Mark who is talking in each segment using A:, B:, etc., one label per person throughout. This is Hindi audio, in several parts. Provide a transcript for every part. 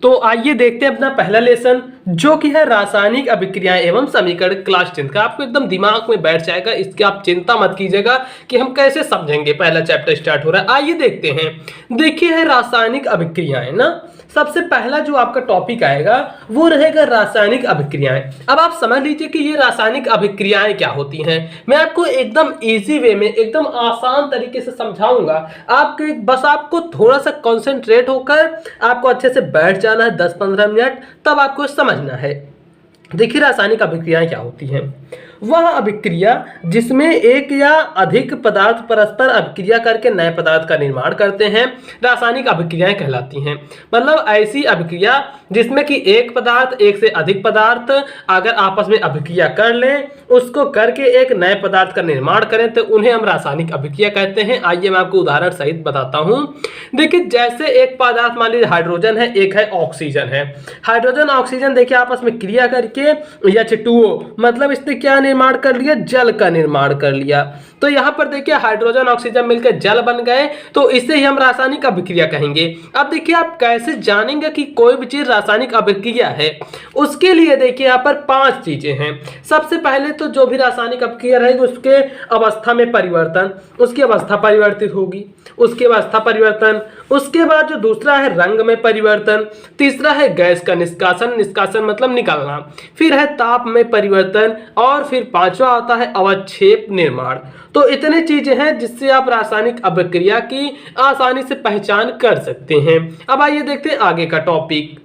A: तो आइए देखते हैं अपना पहला लेसन, जो कि है रासायनिक अभिक्रियाएं एवं समीकरण क्लास 10 का। आपको एकदम दिमाग में बैठ जाएगा, इसकी आप चिंता मत कीजिएगा कि हम कैसे समझेंगे। पहला चैप्टर स्टार्ट हो रहा है, आइए देखते हैं। देखिए है रासायनिक अभिक्रियाएं ना, सबसे पहला जो आपका टॉपिक आएगा वो रहेगा रासायनिक अभिक्रियाएं। अब आप समझ लीजिए कि ये रासायनिक अभिक्रियाएं क्या होती हैं। मैं आपको एकदम इजी वे में, एकदम आसान तरीके से समझाऊंगा। आपके बस आपको थोड़ा सा कंसंट्रेट होकर आपको अच्छे से बैठ जाना है 10-15 मिनट, तब आपको समझना है। देखिए रासायनिक अभिक्रियाएं क्या होती हैं। वह अभिक्रिया जिसमें एक या अधिक पदार्थ परस्पर अभिक्रिया करके नए पदार्थ का निर्माण करते हैं, रासायनिक अभिक्रियाएं कहलाती हैं। मतलब ऐसी अभिक्रिया जिसमें कि एक पदार्थ, एक से अधिक पदार्थ अगर आपस में अभिक्रिया कर लें, उसको करके एक नए पदार्थ का निर्माण करें, तो उन्हें हम रासायनिक अभिक्रिया कहते हैं। आइए मैं आपको उदाहरण सहित बताता हूं। देखिए जैसे एक पदार्थ मान लीजिए हाइड्रोजन है, एक है ऑक्सीजन है। हाइड्रोजन ऑक्सीजन देखिए आपस में क्रिया करके H2O, मतलब इसने क्या निर्माण कर लिया, जल का निर्माण कर लिया। तो यहां पर देखिए हाइड्रोजन ऑक्सीजन मिलकर जल बन गए, तो इसे ही हम रासायनिक अभिक्रिया कहेंगे। अब देखिए आप कैसे जानेंगे कि कोई भी चीज रासायनिक अभिक्रिया है। उसके लिए देखिए यहां पर 5 चीजें हैं। सबसे पहले तो जो भी रासायनिक अभिक्रिया रहेगी उसके अवस्था में परिवर्तन, उसकी अवस्था परिवर्तित होगी, उसकी अवस्था परिवर्तन। उसके बाद जो दूसरा है रंग में परिवर्तन, तीसरा है गैस का निष्कासन, निष्कासन मतलब निकालना, फिर है ताप में परिवर्तन, और फिर पांचवा आता है अवक्षेप निर्माण। तो इतने चीजें हैं जिससे आप रासायनिक अभिक्रिया की आसानी से पहचान कर सकते हैं। अब आइए देखते हैं आगे का टॉपिक।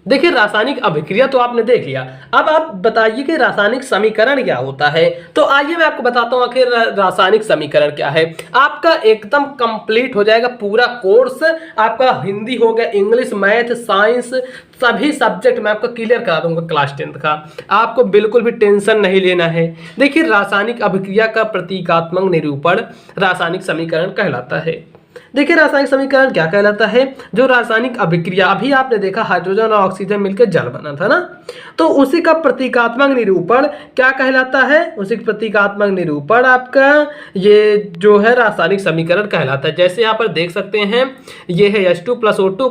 A: देखिए रासायनिक अभिक्रिया तो आपने देख लिया, अब आप बताइए कि रासायनिक समीकरण क्या होता है। तो आइए मैं आपको बताता हूं आखिर रासायनिक समीकरण क्या है। आपका एकदम कंप्लीट हो जाएगा पूरा कोर्स, आपका हिंदी हो गया, इंग्लिश, मैथ, साइंस, सभी सब्जेक्ट मैं आपको क्लियर करा दूंगा क्लास 10 का। आपको बिल्कुल भी टेंशन नहीं लेना है। देखिए रासायनिक अभिक्रिया का प्रतीकात्मक निरूपण रासायनिक समीकरण कहलाता है। देखिए रासायनिक समीकरण क्या कहलाता है, जो रासायनिक अभिक्रिया, अभी आपने देखा हाइड्रोजन और ऑक्सीजन मिलकर जल बना था ना, तो उसी का प्रतीकात्मक निरूपण क्या कहलाता है, उसी का प्रतीकात्मक निरूपण आपका ये जो है रासायनिक समीकरण कहलाता है। जैसे यहाँ पर देख सकते हैं ये है H2 + O2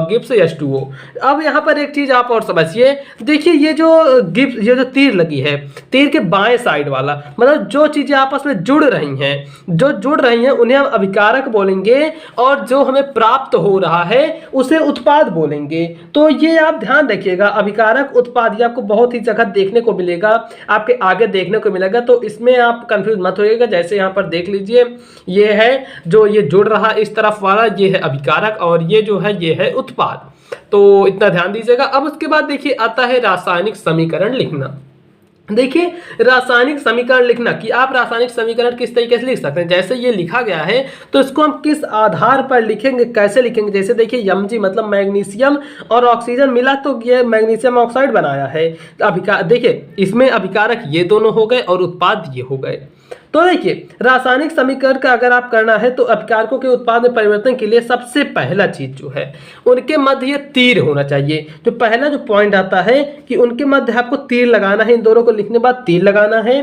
A: गिब्स H2O। अब यहाँ पर एक चीज आप और समझिए, देखिए ये जो गिब्स, ये जो तीर लगी है, तीर के बाएं साइड वाला, मतलब जो चीजें आपस में जुड़ रही हैं, जो जुड़ रही हैं उन्हें हम अभिकारक बोलेंगे, और जो हमें प्राप्त हो रहा है उसे उत्पाद बोलेंगे। तो ये आप ध्यान रखिएगा, अभिकारक, उत्पाद, ये आपको बहुत ही जगह देखने को मिलेगा, आपके आगे देखने को मिलेगा, तो इसमें आप कंफ्यूज मत होइएगा। जैसे यहाँ पर देख लीजिए, ये है जो ये जुड़ रहा इस तरफ वाला, ये है अभिकारक, और ये जो है ये है उत्पाद। तो इतना ध्यान दीजिएगा। अब उसके बाद देखिए आता है रासायनिक समीकरण लिखना। देखिए रासायनिक समीकरण लिखना कि आप रासायनिक समीकरण किस तरीके से लिख सकते हैं। जैसे ये लिखा गया है तो इसको हम किस आधार पर लिखेंगे, कैसे लिखेंगे। जैसे देखिए Mg मतलब मैग्नीशियम और ऑक्सीजन मिला तो ये मैग्नीशियम ऑक्साइड बनाया है। देखिए इसमें अभिकारक ये दोनों हो गए और उत्पाद ये हो गए। तो देखिए रासायनिक समीकरण का अगर आप करना है तो अभिकारकों के उत्पाद में परिवर्तन के लिए सबसे पहला चीज जो है, उनके मध्य ये तीर होना चाहिए। जो पहला जो पॉइंट आता है कि उनके मध्य आपको तीर लगाना है, इन दोनों को लिखने के बाद तीर लगाना है,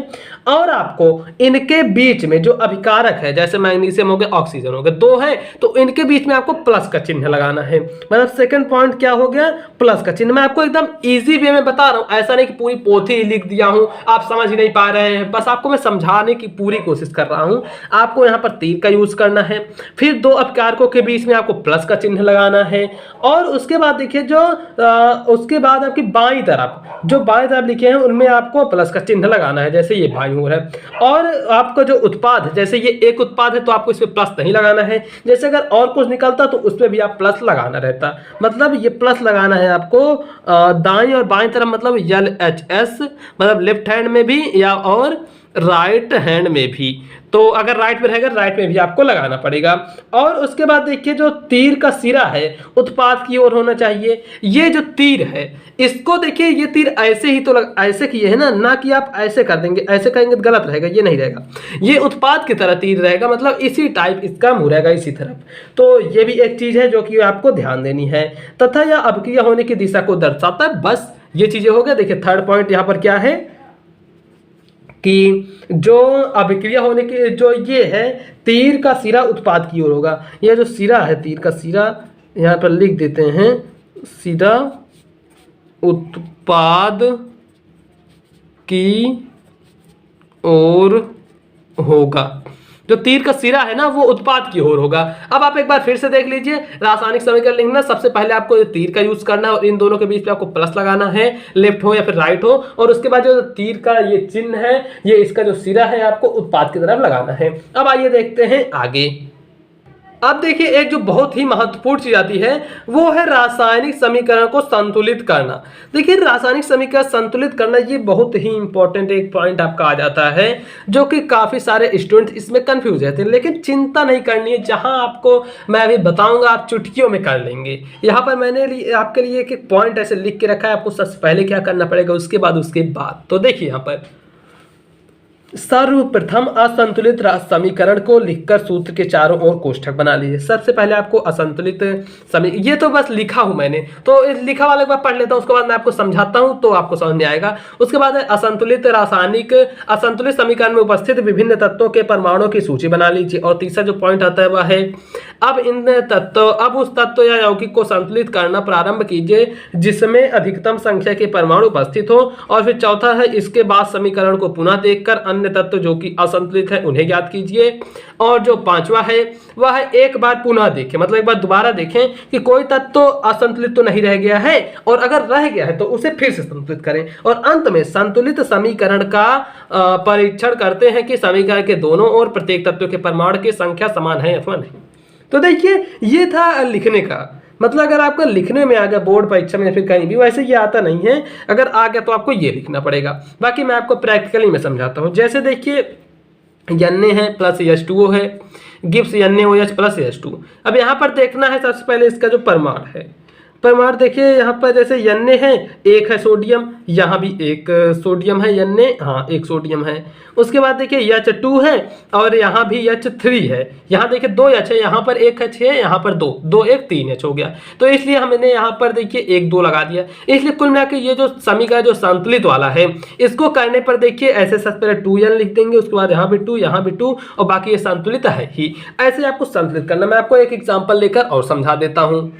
A: और आपको इनके बीच में जो अभिकारक है, जैसे मैग्नीशियम हो गया, ऑक्सीजन हो गया, दो है, तो इनके बीच में आपको प्लस का चिन्ह लगाना है। मतलब सेकंड पॉइंट क्या हो गया, प्लस का चिन्ह। मैं आपको एकदम इजी वे में बता रहा हूं, ऐसा नहीं कि पूरी पोथी लिख दिया हूं, आप समझ ही नहीं पा रहे हैं, बस आपको मैं समझाने की पूरी कोशिश कर रहा हूं। आपको यहां पर तीर का यूज करना है, फिर दो अभिकारकों के बीच में आपको प्लस का चिन्ह लगाना है, और उसके बाद देखिए जो उसके बाद आपकी बाईं तरफ, जो बाईं तरफ लिखे हैं उनमें आपको प्लस का चिन्ह लगाना है, जैसे ये बाईं ओर है। और आपका जो उत्पाद, जैसे ये एक उत्पाद है तो आपको इसमें प्लस नहीं लगाना है, जैसे अगर और कुछ निकलता तो उसमें भी आप प्लस लगाना रहता। मतलब ये प्लस लगाना है आपको दाईं और बाईं तरफ, मतलब LHS, मतलब लेफ्ट हैंड में भी या और राइट हैंड में भी। तो अगर राइट में रहेगा राइट में भी आपको लगाना पड़ेगा। और उसके बाद देखिए जो तीर का सिरा है उत्पाद की ओर होना चाहिए। ये जो तीर है इसको देखिए, ये तीर ऐसे ही तो ऐसे किए है ना कि आप ऐसे कर देंगे, ऐसे करेंगे तो गलत रहेगा, ये नहीं रहेगा, ये उत्पाद की तरह तीर रहेगा, मतलब इसी टाइप इसका मुंह रहेगा इसी तरफ। तो ये भी एक चीज है जो कि आपको ध्यान देनी है। तथा यह अभिक्रिया होने की दिशा को दर्शाता है। बस ये चीजें हो गया। देखिए थर्ड पॉइंट यहाँ पर क्या है कि जो अभिक्रिया होने के जो ये है, तीर का सिरा उत्पाद की ओर होगा। यह जो सिरा है, तीर का सिरा यहाँ पर लिख देते हैं, सीधा उत्पाद की ओर होगा। जो तीर का सिरा है ना वो उत्पाद की ओर होगा। अब आप एक बार फिर से देख लीजिए, रासायनिक समीकरण लिखना सबसे पहले आपको तीर का यूज करना है और इन दोनों के बीच में आपको प्लस लगाना है, लेफ्ट हो या फिर राइट हो, और उसके बाद जो तीर का ये चिन्ह है, ये इसका जो सिरा है आपको उत्पाद की तरफ लगाना है। अब आइए देखते हैं आगे। अब देखिए एक जो बहुत ही महत्वपूर्ण चीज आती है वो है रासायनिक समीकरण को संतुलित करना। देखिए रासायनिक समीकरण संतुलित करना ये बहुत ही इंपॉर्टेंट एक पॉइंट आपका आ जाता है, जो कि काफी सारे स्टूडेंट्स इसमें कंफ्यूज रहते हैं। लेकिन चिंता नहीं करनी है, जहां आपको मैं अभी बताऊंगा आप चुटकियों में कर लेंगे। यहाँ पर मैंने आपके लिए एक पॉइंट ऐसे लिख के रखा है, आपको सबसे पहले क्या करना पड़ेगा, उसके बाद तो देखिए यहाँ पर सर्वप्रथम असंतुलित समीकरण को लिखकर सूत्र के चारों ओर कोष्ठक बना लीजिए। सबसे पहले आपको असंतुलित ये तो बस लिखा हूं मैंने, तो इस लिखा वाले बार पढ़ लेता हूं, उसके बाद मैं आपको समझाता हूं तो आपको समझ में आएगा। उसके बाद असंतुलित समीकरण में उपस्थित विभिन्न तत्वों के परमाणुओं की सूची बना लीजिए। और तीसरा जो पॉइंट आता है वह है अब उस तत्व या यौगिक को संतुलित करना प्रारंभ कीजिए जिसमें अधिकतम संख्या के परमाणु उपस्थित हो। और फिर चौथा है इसके बाद समीकरण को पुनः देखकर अन्य तत्व जो कि असंतुलित है उन्हें ज्ञात कीजिए। और जो पांचवा है वह है एक बार पुनः देखें, मतलब एक बार दोबारा देखें कि कोई तत्व असंतुलित तो नहीं रह गया है, और अगर रह गया है तो उसे फिर से संतुलित करें। और अंत में संतुलित समीकरण का परीक्षण करते हैं कि समीकरण के दोनों ओर प्रत्येक तत्व के परमाणु की संख्या समान है अथवा नहीं। तो देखिए ये था लिखने का, मतलब अगर आपका लिखने में आ गया बोर्ड परीक्षा में या फिर कहीं भी, वैसे ये आता नहीं है, अगर आ गया तो आपको ये लिखना पड़ेगा। बाकी मैं आपको प्रैक्टिकली में समझाता हूँ। जैसे देखिए Na है प्लस H2O है, गिब्स NaOH प्लस H2। अब यहाँ पर देखना है सबसे पहले इसका जो परमाणु है, परमाणु देखिए यहाँ पर जैसे Na है, एक है सोडियम, यहाँ भी एक सोडियम है Na, हाँ एक सोडियम है। उसके बाद देखिए H2 है और यहाँ भी H3 है। यहाँ देखिए 2 H है, यहाँ पर 1 H है, यहाँ पर 2 1 3 H हो गया। तो इसलिए हमने यहाँ पर देखिए 1 2 लगा दिया। इसलिए कुल मिलाकर ये जो समीकरण जो संतुलित वाला है, इसको करने पर देखिए ऐसे सबसे पहले 2n लिख देंगे, उसके बाद यहाँ भी 2 यहाँ भी 2, और बाकी ये संतुलित है ही। ऐसे आपको संतुलित करना। मैं आपको एक एग्जाम्पल लेकर और समझा देता हूँ।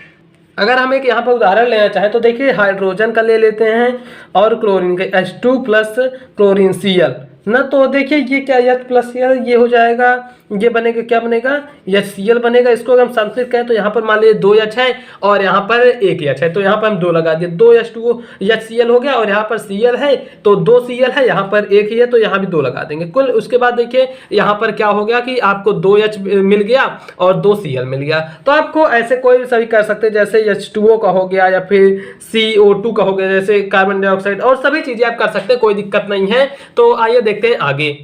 A: अगर हम एक यहाँ पर उदाहरण लेना चाहें तो देखिए हाइड्रोजन का ले लेते हैं और क्लोरीन का, H2 प्लस क्लोरीन Cl ना, तो देखिए ये क्या H प्लस Cl ये हो जाएगा, ये बनेगा क्या बनेगा, HCl बनेगा। इसको अगर हम संतुलित करें तो यहाँ पर मान लीजिए 2 H है और यहाँ पर 1 H है, तो यहाँ पर हम 2 लगा दिए, 2 H2O HCl हो गया, और यहाँ पर Cl है तो 2 Cl है, यहाँ पर 1 ही है तो यहाँ भी 2 लगा देंगे कुल। उसके बाद देखिए यहाँ पर क्या हो गया कि आपको 2 H मिल गया और 2 Cl मिल गया। तो आपको ऐसे कोई भी सभी कर सकते हैं, जैसे H2O का हो गया या फिर CO2 का हो गया, जैसे कार्बन डाइऑक्साइड, और सभी चीजें आप कर सकते हैं, कोई दिक्कत नहीं है। तो आइए देखते हैं आगे।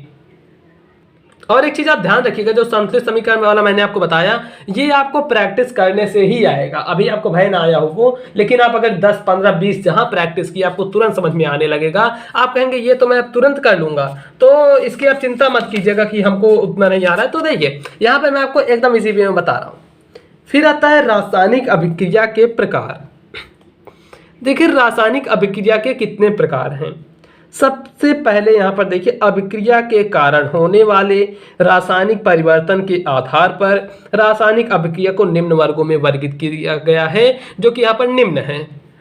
A: और एक चीज आप ध्यान रखिएगा, जो संतुलित समीकरण वाला मैंने आपको बताया, ये आपको प्रैक्टिस करने से ही आएगा। अभी आपको भय ना आया हो वो, लेकिन आप अगर 10 15 20 जहां प्रैक्टिस की आपको तुरंत समझ में आने लगेगा। आप कहेंगे ये तो मैं अब तुरंत कर लूंगा, तो इसकी आप चिंता मत कीजिएगा कि हमको उतना नहीं आ रहा है। तो देखिए यहाँ पर मैं आपको एकदम इसी वे में बता रहा हूँ। फिर आता है रासायनिक अभिक्रिया के प्रकार। देखिए रासायनिक अभिक्रिया के कितने प्रकार हैं। सबसे पहले यहाँ पर देखिए अभिक्रिया के कारण होने वाले रासायनिक परिवर्तन के आधार पर रासायनिक अभिक्रिया को निम्न वर्गों में वर्गीकृत किया गया है, जो कि यहाँ पर निम्न है।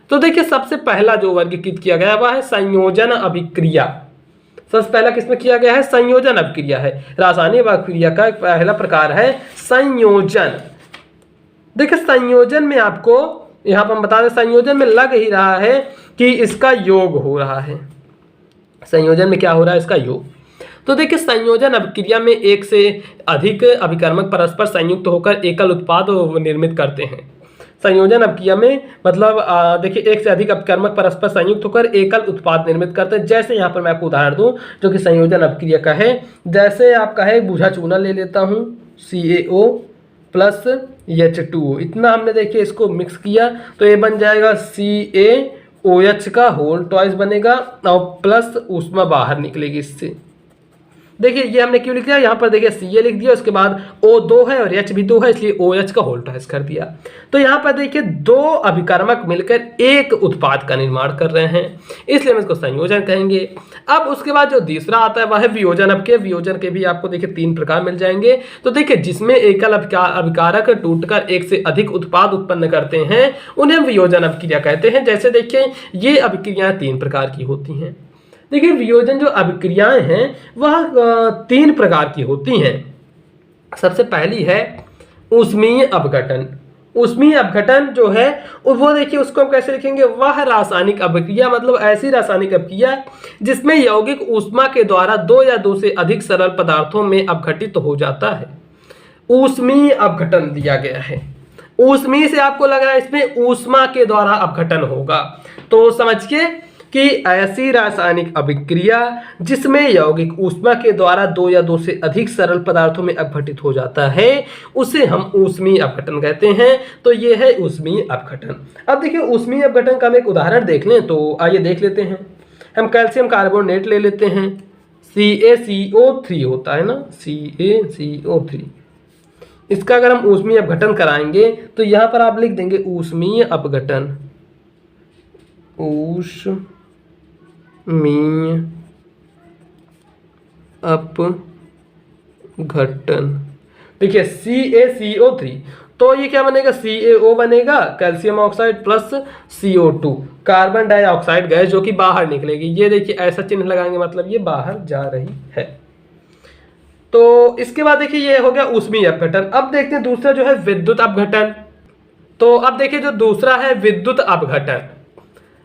A: तो देखिए सबसे पहला जो वर्गीकृत किया गया वह है संयोजन अभिक्रिया। सबसे पहला किसमें किया गया है, संयोजन अभिक्रिया है। रासायनिक अभिक्रिया का पहला प्रकार है संयोजन। देखिए संयोजन में आपको यहाँ पर हम बता दें, संयोजन में लग ही रहा है कि इसका योग हो रहा है। संयोजन में क्या हो रहा है, इसका योग। तो देखिए संयोजन अभिक्रिया में एक से अधिक अभिकर्मक परस्पर संयुक्त होकर एकल उत्पाद निर्मित करते हैं। संयोजन अभिक्रिया में मतलब देखिए एक से अधिक अभिकर्मक परस्पर संयुक्त होकर एकल उत्पाद निर्मित करते हैं। जैसे यहाँ पर मैं आपको उदाहरण दूं जो कि संयोजन अभिक्रिया का है, जैसे आपका है बूझा चूना ले लेता हूँ, CaO प्लस H2O, इतना हमने देखिए इसको मिक्स किया तो ये बन जाएगा CaOH का होल ट्वाइस बनेगा और प्लस ऊष्मा बाहर निकलेगी इससे। देखिए ये हमने क्यों लिख दिया, यहाँ पर देखिए Ca लिख दिया, उसके बाद O2 है और H भी 2 है, इसलिए OH का होल ट्वाइस कर दिया। तो यहाँ पर देखिए दो अभिकर्मक मिलकर एक उत्पाद का निर्माण कर रहे हैं, इसलिए हम इसको संयोजन कहेंगे। अब उसके बाद जो तीसरा आता है वह है वियोजन। अब के वियोजन के भी आपको देखिए 3 प्रकार मिल जाएंगे। तो देखिए जिसमें एकल अभिकारक टूटकर एक से अधिक उत्पाद उत्पन्न करते हैं उन्हें वियोजन अभिक्रिया कहते हैं। जैसे देखिए ये अभिक्रियाएं 3 प्रकार की होती हैं। देखिए वियोजन जो अभिक्रियाएं हैं वह 3 प्रकार की होती हैं। सबसे पहली है ऊष्मीय अपघटन। ऊष्मीय अपघटन जो है वो देखिए उसको हम कैसे लिखेंगे, वह रासायनिक अभिक्रिया, मतलब ऐसी रासायनिक अभिक्रिया जिसमें यौगिक ऊष्मा के द्वारा 2 या 2 से अधिक सरल पदार्थों में अपघटित हो जाता है। ऊष्मीय अपघटन दिया गया है। ऊष्मीय से आपको लग रहा है इसमें ऊष्मा के द्वारा अपघटन होगा, तो समझिए कि ऐसी रासायनिक अभिक्रिया जिसमें यौगिक ऊष्मा के द्वारा 2 या 2 से अधिक सरल पदार्थों में अपघटित हो जाता है उसे हम ऊष्मीय अपघटन कहते हैं। तो ये है ऊष्मीय अपघटन। अब देखिए ऊष्मीय अपघटन का हम एक उदाहरण देख लें, तो आइए देख लेते हैं। हम कैल्शियम कार्बोनेट ले लेते हैं, CaCO3 होता है ना, CaCO3। इसका अगर हम ऊष्मीय अपघटन कराएंगे तो यहाँ पर आप लिख देंगे ऊष्मीय अपघटन, ऊष्मीय अपघटन। देखिए CaCO3, तो ये क्या बनेगा, CaO बनेगा, calcium oxide plus CO2, carbon dioxide gas जो कि बाहर निकलेगी। ये देखिए ऐसा चिन्ह लगाएंगे, मतलब ये बाहर जा रही है। तो इसके बाद देखिए ये हो गया ऊष्मीय अपघटन। अब देखते हैं दूसरा जो है विद्युत अपघटन। तो अब देखिए जो दूसरा है विद्युत अपघटन,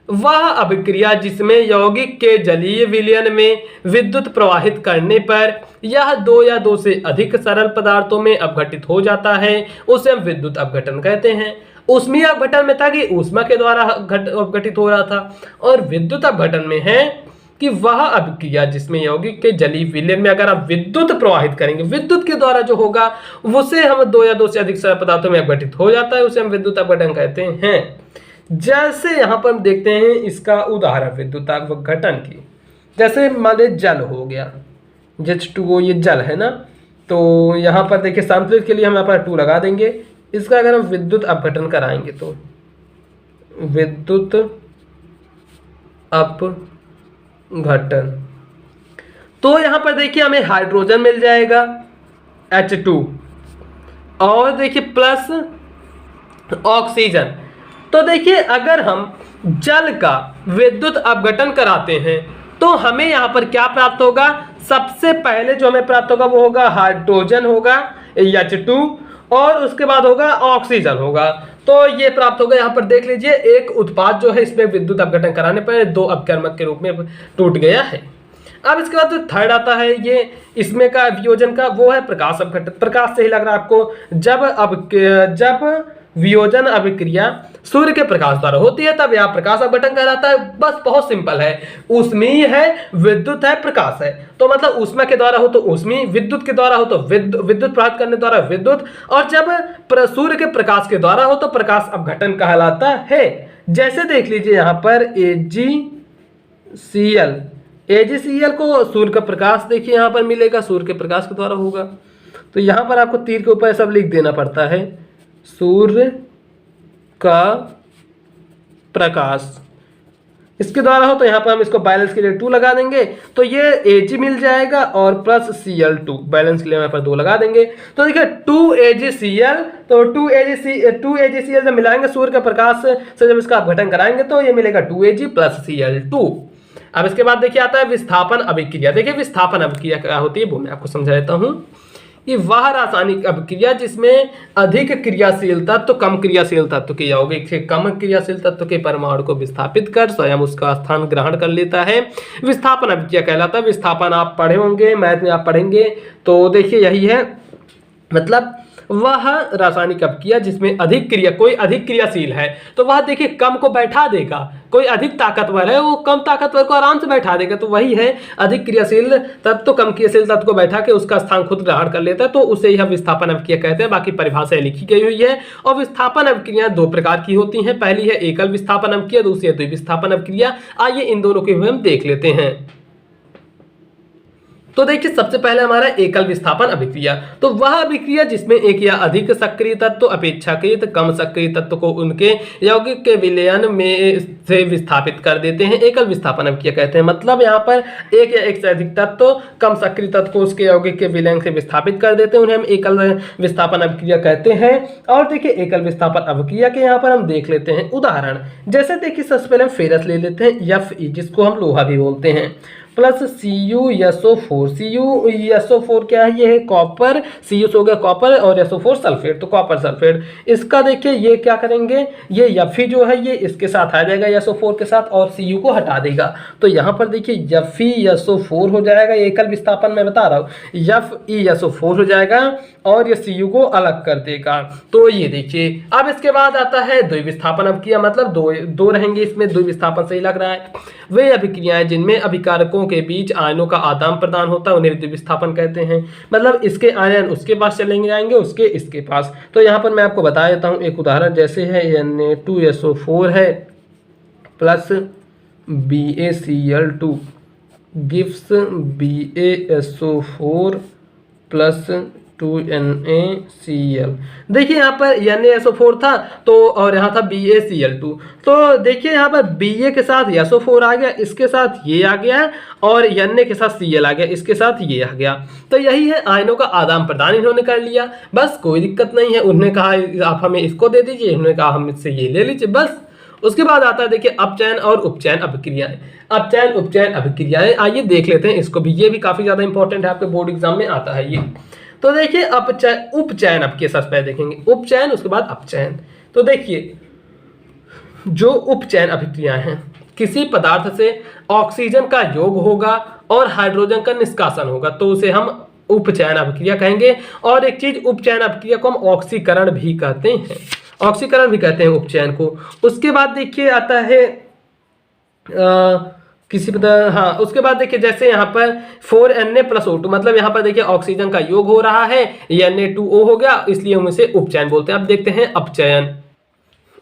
A: वह अभिक्रिया जिसमें यौगिक के जलीय विलयन में विद्युत प्रवाहित करने पर यह 2 या 2 से अधिक सरल पदार्थों में अपघटित हो जाता है, उसे हम विद्युत अपघटन कहते हैं। ऊष्मीय अपघटन में था कि ऊष्मा के द्वारा अपघटित हो रहा था, और विद्युत अपघटन में है कि वह अभिक्रिया जिसमें यौगिक के जलीय विलयन में अगर आप विद्युत प्रवाहित करेंगे, विद्युत के द्वारा जो होगा उसे हम 2 या 2 से अधिक सरल पदार्थों में अपघटित हो जाता है, उसे हम विद्युत अपघटन कहते हैं। जैसे यहाँ पर हम देखते हैं इसका उदाहरण विद्युत अपघटन की, जैसे मान लीजिए जल हो गया, H2O, ये जल है ना, तो यहाँ पर देखिए संतुलित के लिए हम यहाँ पर 2 लगा देंगे। इसका अगर हम विद्युत अपघटन कराएंगे तो विद्युत अपघटन, तो यहाँ पर देखिए हमें हाइड्रोजन मिल जाएगा H2 और देखिए प्लस ऑक्सीजन। तो देखिए अगर हम जल का विद्युत अपघटन कराते हैं तो हमें यहाँ पर क्या प्राप्त होगा, सबसे पहले जो हमें प्राप्त होगा वो होगा हाइड्रोजन होगा H2, और उसके बाद होगा ऑक्सीजन होगा। तो ये प्राप्त होगा। यहाँ पर देख लीजिए एक उत्पाद जो है इसमें विद्युत अपघटन कराने पर 2 अपकर्मक के रूप में टूट गया है। अब इसके बाद जो थर्ड आता है ये इसमें का वियोजन का, वो है प्रकाश अपघटन। प्रकाश से ही लग रहा है आपको, जब वियोजन अभिक्रिया सूर्य के प्रकाश द्वारा होती है तब यह प्रकाश अपघटन कहलाता है। बस बहुत सिंपल है, ऊष्मीय है, विद्युत है, प्रकाश है, तो मतलब ऊष्मा के द्वारा हो तो ऊष्मीय, विद्युत के द्वारा हो तो विद्युत प्रवाहित करने द्वारा विद्युत, और जब सूर्य के प्रकाश के द्वारा हो तो प्रकाश अपघटन कहलाता है। जैसे देख लीजिए यहाँ पर AgCl को सूर्य का प्रकाश देखिए यहाँ पर मिलेगा, सूर्य के प्रकाश के द्वारा होगा, तो यहाँ पर आपको तीर के ऊपर सब लिख देना पड़ता है, सूर्य का प्रकाश इसके द्वारा हो, तो यहाँ पर हम इसको बैलेंस के लिए 2 लगा देंगे, तो ये Ag मिल जाएगा और प्लस Cl2, बैलेंस के लिए यहाँ पर 2 लगा देंगे। तो देखिए 2AgCl, तो 2AgCl जब मिलाएंगे सूर्य के प्रकाश से जब इसका अपघटन कराएंगे तो ये मिलेगा 2Ag प्लस Cl2। अब इसके बाद देखिए आता है विस्थापन अभिक्रिया। देखिए विस्थापन अभिक्रिया क्या होती है वो मैं आपको समझा देता हूँ कि वह रासायनिक अभिक्रिया जिसमें अधिक क्रियाशील तत्व कम क्रियाशील तत्व के यौगिक से कम क्रियाशील तत्व के परमाणु को विस्थापित कर स्वयं उसका स्थान ग्रहण कर लेता है, विस्थापन अभिक्रिया कहलाता है। विस्थापन आप पढ़े होंगे, मैथ में आप पढ़ेंगे, तो देखिए यही है, मतलब वह रासायनिक अभिक्रिया जिसमें कोई अधिक क्रियाशील है तो वह देखिए कम को बैठा देगा, कोई अधिक ताकतवर है वो कम ताकतवर को आराम से बैठा देगा, तो वही है अधिक क्रियाशील तत्व तो कम क्रियाशील तत्व को बैठा के उसका स्थान खुद ग्रहण कर लेता है, तो उसे यह विस्थापन अभिक्रिया कहते हैं। बाकी परिभाषा लिखी गई हुई है। और विस्थापन अभिक्रिया 2 प्रकार की होती हैं, पहली है एकल विस्थापन अभिक्रिया, दूसरी है द्विविस्थापन अभिक्रिया। आइए इन दोनों के हम देख लेते हैं। तो देखिए सबसे पहले हमारा एकल विस्थापन अभिक्रिया, तो वह अभिक्रिया जिसमें एक या अधिक सक्रिय तत्व अपेक्षाकृत कम सक्रिय तत्व को उनके यौगिक के विलयन में से विस्थापित कर देते हैं, एकल विस्थापन अभिक्रिया कहते हैं। मतलब यहाँ पर एक या एक से अधिक तत्व कम सक्रिय तत्व को उसके यौगिक के विलयन से विस्थापित कर देते हैं, उन्हें हम एकल विस्थापन अभिक्रिया कहते हैं। और देखिए एकल विस्थापन अभिक्रिया के यहाँ पर हम देख लेते हैं उदाहरण। जैसे देखिए सबसे पहले हम फेरस ले लेते हैं, Fe जिसको हम लोहा भी बोलते हैं, प्लस CuSO4। CuSO4 क्या है, ये है कॉपर, Cu हो गया कॉपर और SO4 सल्फेट, तो कॉपर सल्फेट। इसका देखिए ये क्या करेंगे, ये Fe जो है ये इसके साथ आ जाएगा SO4 के साथ और Cu को हटा देगा, तो यहाँ पर देखिए FeSO4 हो जाएगा, एकल विस्थापन मैं बता रहा हूँ, FeSO4 हो जाएगा और ये Cu को अलग कर देगा। तो ये देखिए अब इसके बाद आता है द्विविस्थापन अभिक्रिया, मतलब दो रहेंगे इसमें, द्विविस्थापन सही लग रहा है। वे अभिक्रियाएं जिनमें अभिकारकों के बीच आयनों का आदान प्रदान होता है उन्हें द्विविस्थापन कहते हैं। मतलब इसके आयन उसके पास चलेंगे जाएंगे, उसके इसके पास। तो यहाँ पर मैं आपको बता देता हूँ एक उदाहरण, जैसे है Na2SO4 है plus BaCl2 gives BaSO4 plus 2NaCl। देखिए यहाँ पर NaSO4 था तो और यहाँ था BaCl2, तो देखिए यहाँ पर Ba के साथ SO4 आ गया, इसके साथ ये आ गया और Na के साथ Cl आ गया, इसके साथ ये आ गया। तो यही है आयनों का आदान प्रदान इन्होंने कर लिया, बस कोई दिक्कत नहीं है। उन्होंने कहा आप हमें इसको दे दीजिए, इन्होंने कहा हम इससे ये ले लीजिए, बस। उसके बाद आता है देखिए अपचयन और उपचयन अभिक्रियाएं। अपचयन उपचयन अभिक्रियाएं आइए देख लेते हैं इसको भी, ये भी काफी ज्यादा इंपॉर्टेंट है, आपके बोर्ड एग्जाम में आता है ये। तो देखिए अपचयन उपचयन अभिक्रिया सबसे पहले देखेंगे, उपचयन उसके बाद अपचयन। तो देखिए जो उपचयन अभिक्रियाएं हैं, किसी पदार्थ से ऑक्सीजन का योग होगा और हाइड्रोजन का निष्कासन होगा तो उसे हम उपचयन अभिक्रिया कहेंगे। और एक चीज उपचयन अभिक्रिया को हम ऑक्सीकरण भी कहते हैं, ऑक्सीकरण भी कहते हैं उपचयन को। उसके बाद देखिए आता है उसके बाद देखिए जैसे यहाँ पर 4Na+O2, मतलब यहाँ पर देखिए ऑक्सीजन का योग हो रहा है, Na2O हो गया, इसलिए हम इसे उपचयन बोलते हैं। अब देखते हैं अपचयन।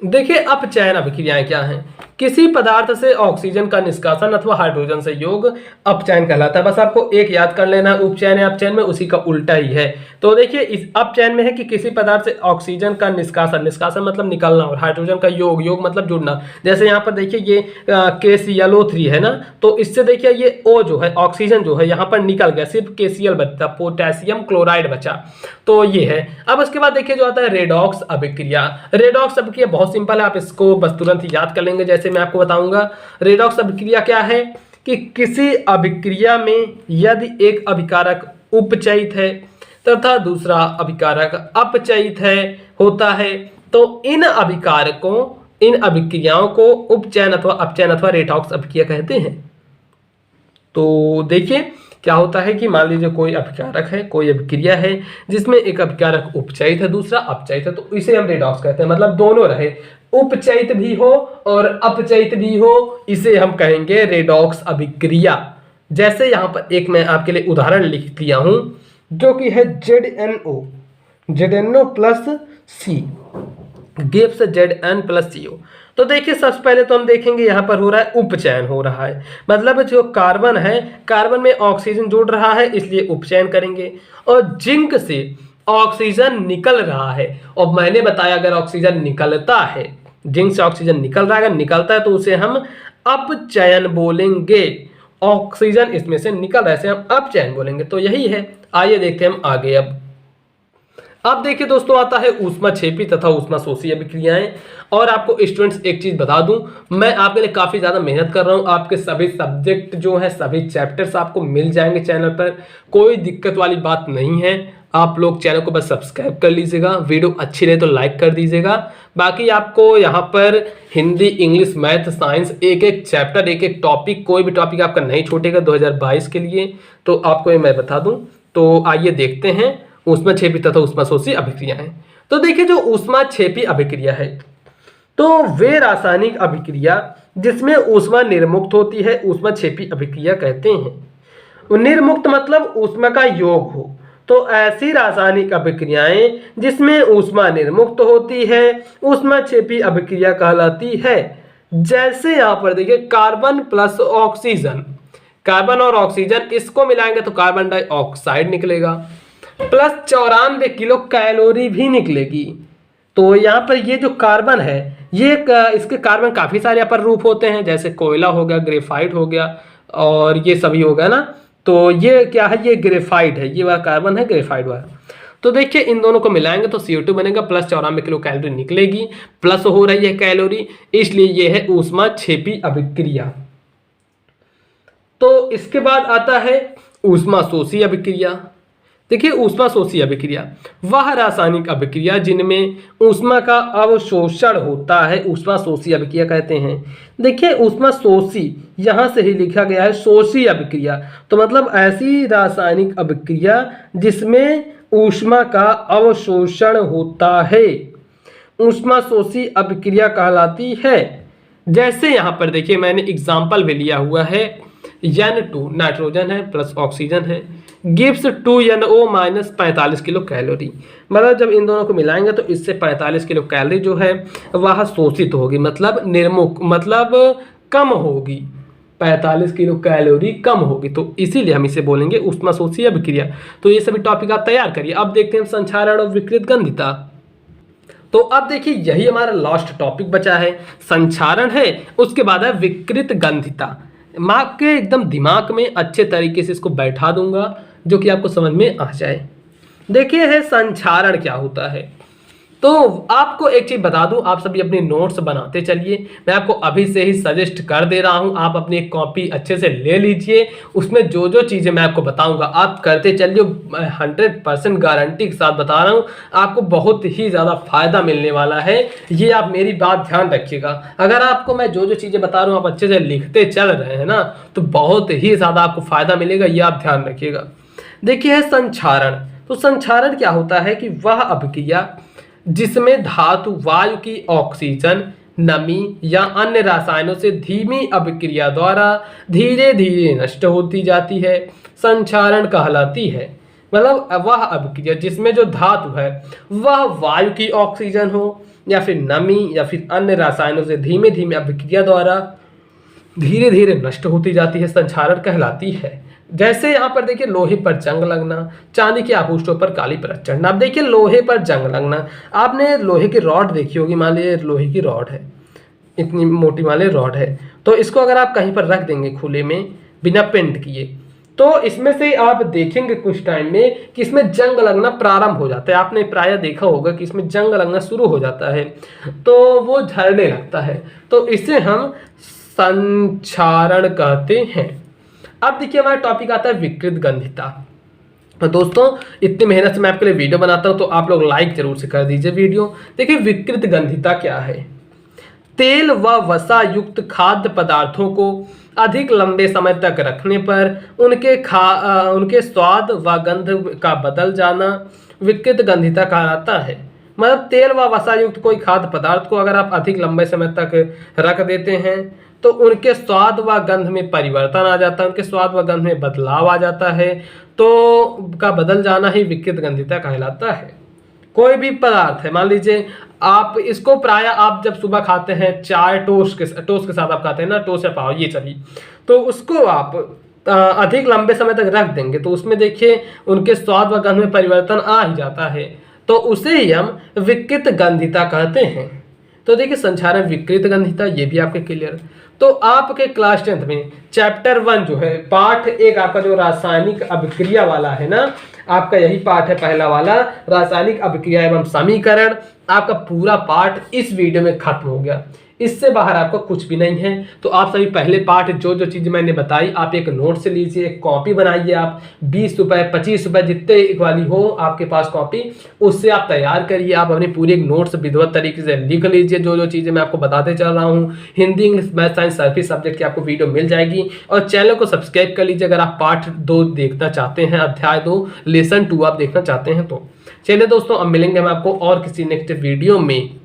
A: देखिए अपचयन अभिक्रियाएं क्या हैं, किसी पदार्थ से ऑक्सीजन का निष्कासन अथवा हाइड्रोजन से योग अपचयन कहलाता है। बस आपको एक याद कर लेना, उपचयन है अपचयन में उसी का उल्टा ही है। तो देखिए इस अपचयन में है कि किसी पदार्थ से ऑक्सीजन का निष्कासन, निष्कासन मतलब निकलना, और हाइड्रोजन का योग, योग मतलब जुड़ना। जैसे यहाँ पर देखिए ये KClO3 है ना, तो इससे देखिए ये O जो है ऑक्सीजन जो है यहाँ पर निकल गया, सिर्फ KCl बचा, पोटेशियम क्लोराइड बचा, तो ये है। अब उसके बाद देखिए जो आता है रेडॉक्स अभिक्रिया। रेडॉक्स अभिक्रिया बहुत सिंपल है, आप इसको बस तुरंत ही याद कर लेंगे। जैसे मैं आपको बताऊंगा रेडॉक्स अभिक्रिया क्या है कि किसी अभिक्रिया में यदि एक अभिकारक उपचयित है तथा दूसरा अभिकारक अपचयित है होता है तो इन अभिकारकों, इन अभिक्रियाओं को उपचयन अथवा अपचयन अथवा रेडॉक्स अभिक्रिया कहते हैं। तो देखिए क्या होता है कि मान लीजिए कोई अभिकारक है, कोई अभिक्रिया है जिसमें एक अभिकारक उपचयित है दूसरा अपचयित है, तो इसे हम रेडॉक्स कहते हैं। मतलब दोनों रहे, उपचयित भी हो और अपचयित भी हो, इसे हम कहेंगे रेडॉक्स अभिक्रिया। जैसे यहाँ पर एक मैं आपके लिए उदाहरण लिख दिया हूं जो कि है ZnO plus C gives Zn+CO। तो देखिए सबसे पहले तो हम देखेंगे यहाँ पर हो रहा है उपचयन हो रहा है, मतलब जो कार्बन है, कार्बन में ऑक्सीजन जुड़ रहा है इसलिए उपचयन करेंगे। और जिंक से ऑक्सीजन निकल रहा है, और मैंने बताया अगर ऑक्सीजन निकलता है, जिंक से ऑक्सीजन निकल रहा है, अगर निकलता है तो उसे हम अपचयन बोलेंगे। ऑक्सीजन इसमें से निकल रहा है, इसे हम अपचयन बोलेंगे। तो यही है, आइए देखते हैं हम आगे। अब देखिए दोस्तों आता है ऊष्माक्षेपी तथा ऊष्माशोषी अभिक्रियाएं। और आपको स्टूडेंट्स एक चीज बता दूं, मैं आपके लिए काफी ज्यादा मेहनत कर रहा हूं, आपके सभी सब्जेक्ट जो है, सभी चैप्टर्स आपको मिल जाएंगे चैनल पर, कोई दिक्कत वाली बात नहीं है। आप लोग चैनल को बस सब्सक्राइब कर लीजिएगा, वीडियो अच्छी रहे तो लाइक कर दीजिएगा। बाकी आपको यहाँ पर हिंदी, इंग्लिश, मैथ, साइंस, एक एक चैप्टर, एक एक टॉपिक, कोई भी टॉपिक आपका नहीं छूटेगा 2022 के लिए, तो आपको ये मैं बता दूं। तो आइए देखते हैं ऊष्माक्षेपी तथा ऊष्माशोषी अभिक्रियाएं। तो देखिए जो ऊष्माक्षेपी अभिक्रिया है तो वे रासायनिक अभिक्रिया जिसमें ऊष्मा निर्मुक्त होती है ऊष्माक्षेपी अभिक्रिया कहते हैं। निर्मुक्त मतलब ऊष्मा का योग हो, तो ऐसी रासायनिक अभिक्रियाएं जिसमें ऊष्मा निर्मुक्त होती है ऊष्माक्षेपी अभिक्रिया कहलाती है। जैसे यहाँ पर देखिए कार्बन प्लस ऑक्सीजन, कार्बन और ऑक्सीजन इसको मिलाएंगे तो कार्बन डाइऑक्साइड निकलेगा, प्लस 94 किलो कैलोरी भी निकलेगी। तो यहाँ पर ये जो कार्बन है ये इसके कार्बन काफ़ी सारे अपर रूप होते हैं, जैसे कोयला हो गया, ग्रेफाइट हो गया और ये सभी हो गया ना। तो ये क्या है, ये ग्रेफाइट है, ये वाला कार्बन है ग्रेफाइट वाला। तो देखिए इन दोनों को मिलाएंगे तो CO2 बनेगा, प्लस 94 किलो कैलोरी निकलेगी, प्लस हो रही है कैलोरी, इसलिए ये है ऊष्माक्षेपी अभिक्रिया। तो इसके बाद आता है ऊष्माशोषी अभिक्रिया। देखिए ऊष्माशोषी अभिक्रिया वह रासायनिक अभिक्रिया जिनमें ऊष्मा का अवशोषण होता है, ऊष्माशोषी अभिक्रिया कहते हैं। देखिए ऊष्माशोषी यहाँ से ही लिखा गया है शोषी अभिक्रिया, तो मतलब ऐसी रासायनिक अभिक्रिया जिसमें ऊष्मा का अवशोषण होता है, ऊष्माशोषी अभिक्रिया कहलाती है। जैसे यहाँ पर देखिए मैंने एग्जाम्पल भी लिया हुआ है, N2 नाइट्रोजन है प्लस ऑक्सीजन है, gives 2NO minus 45 kilo calorie. मतलब जब इन दोनों को मिलाएंगे तो इससे 45 किलो कैलोरी जो है वह शोषित होगी, मतलब निर्मुख, मतलब कम होगी, 45 किलो कैलोरी कम होगी, तो इसीलिए हम इसे बोलेंगे ऊष्माशोषी अभिक्रिया। तो ये सभी टॉपिक आप तैयार करिए। अब देखते हैं संक्षारण और विकृत गंधिता। तो अब देखिए यही हमारा लास्ट टॉपिक बचा है, संक्षारण है, उसके बाद है विकृत गंधिता। मैं आपके एकदम दिमाग में अच्छे तरीके से इसको बैठा दूंगा जो कि आपको समझ में आ जाए। देखिए है संक्षारण क्या होता है। तो आपको एक चीज बता दूं, आप सभी अपने नोट्स बनाते चलिए, मैं आपको अभी से ही सजेस्ट कर दे रहा हूं, आप अपनी एक कॉपी अच्छे से ले लीजिए, उसमें जो जो चीजें मैं आपको बताऊंगा आप करते चलिए। 100% गारंटी के साथ बता रहा हूं, आपको बहुत ही ज्यादा फायदा मिलने वाला है, ये आप मेरी बात ध्यान रखिएगा। अगर आपको मैं जो जो चीजें बता रहा हूं आप अच्छे से लिखते चल रहे हैं ना, तो बहुत ही ज्यादा आपको फायदा मिलेगा, ये आप ध्यान रखिएगा। देखिए है संक्षारण। तो संक्षारण क्या होता है कि वह अभिक्रिया जिसमें धातु वायु की ऑक्सीजन, नमी या अन्य रसायनों से धीमी अभिक्रिया द्वारा धीरे धीरे नष्ट होती जाती है, संक्षारण कहलाती है। मतलब वह अभिक्रिया जिसमें जो धातु है वह वायु की ऑक्सीजन हो या फिर नमी या फिर अन्य रसायनों से धीमे धीमे अभिक्रिया द्वारा धीरे धीरे नष्ट होती जाती है, संक्षारण कहलाती है। जैसे यहाँ पर देखिए लोहे पर जंग लगना, चांदी के आभूषणों पर काली परत चढ़ना। अब देखिए लोहे पर जंग लगना, आपने लोहे की रॉड देखी होगी, मान लीजिए लोहे की रॉड है, इतनी मोटी वाली रॉड है, तो इसको अगर आप कहीं पर रख देंगे खुले में बिना पेंट किए, तो इसमें से आप देखेंगे कुछ टाइम में कि इसमें जंग लगना प्रारंभ हो जाता है। आपने प्रायः देखा होगा कि इसमें जंग लगना शुरू हो जाता है, तो वो झड़ने लगता है, तो इसे हम संक्षारण कहते हैं। अब देखिए हमारा टॉपिक आता है विकृत गंधिता। तो दोस्तों इतनी मेहनत से मैं आपके लिए वीडियो बनाता हूं, तो आप लोग लाइक जरूर से कर दीजिए वीडियो। देखिए विकृत गंधिता क्या है। तेल व वसा युक्त खाद्य पदार्थों को अधिक लंबे समय तक रखने पर उनके स्वाद व गंध का बदल जाना विकृत गंधिता कहलाता है। मतलब तेल व वसा युक्त कोई खाद्य पदार्थ को अगर आप अधिक लंबे समय तक रख देते हैं तो उनके स्वाद व गंध में परिवर्तन आ जाता है, उनके स्वाद व गंध में बदलाव आ जाता है, तो का बदल जाना ही विकृत गंधिता कहलाता है। कोई भी पदार्थ है, मान लीजिए आप इसको प्राय आप जब सुबह खाते हैं चाय टोस्ट के साथ आप खाते हैं ना, टोस्ट या पाव, ये सभी, तो उसको आप अधिक लंबे समय तक रख देंगे तो उसमें देखिए उनके स्वाद व गंध में परिवर्तन आ ही जाता है, तो उसे ही हम विकृत गंधिता कहते हैं। तो देखिए संक्षारण विकृत गंधिता, ये भी आपके क्लियर। तो आपके क्लास 10th में चैप्टर 1 जो है पार्ट 1 आपका जो रासायनिक अभिक्रिया वाला है ना, आपका यही पार्ट है पहला वाला, रासायनिक अभिक्रिया एवं समीकरण, आपका पूरा पार्ट इस वीडियो में खत्म हो गया। इससे बाहर आपको कुछ भी नहीं है। तो आप सभी पहले पार्ट जो जो चीज़ मैंने बताई आप एक नोट से लीजिए, एक कॉपी बनाइए, आप 20 रुपये 25 रुपये जितने वाली हो आपके पास कॉपी, उससे आप तैयार करिए। आप अपने पूरे एक नोट से विधिवत तरीके से लिख लीजिए जो जो चीज़ें मैं आपको बताते चल रहा हूँ। हिंदी, इंग्लिश, मैथ, साइंस सभी सब्जेक्ट की आपको वीडियो मिल जाएगी। और चैनल को सब्सक्राइब कर लीजिए अगर आप पार्ट 2 देखना चाहते हैं, अध्याय 2 लेसन 2 आप देखना चाहते हैं तो। चलिए दोस्तों अब मिलेंगे हम आपको और किसी नेक्स्ट वीडियो में।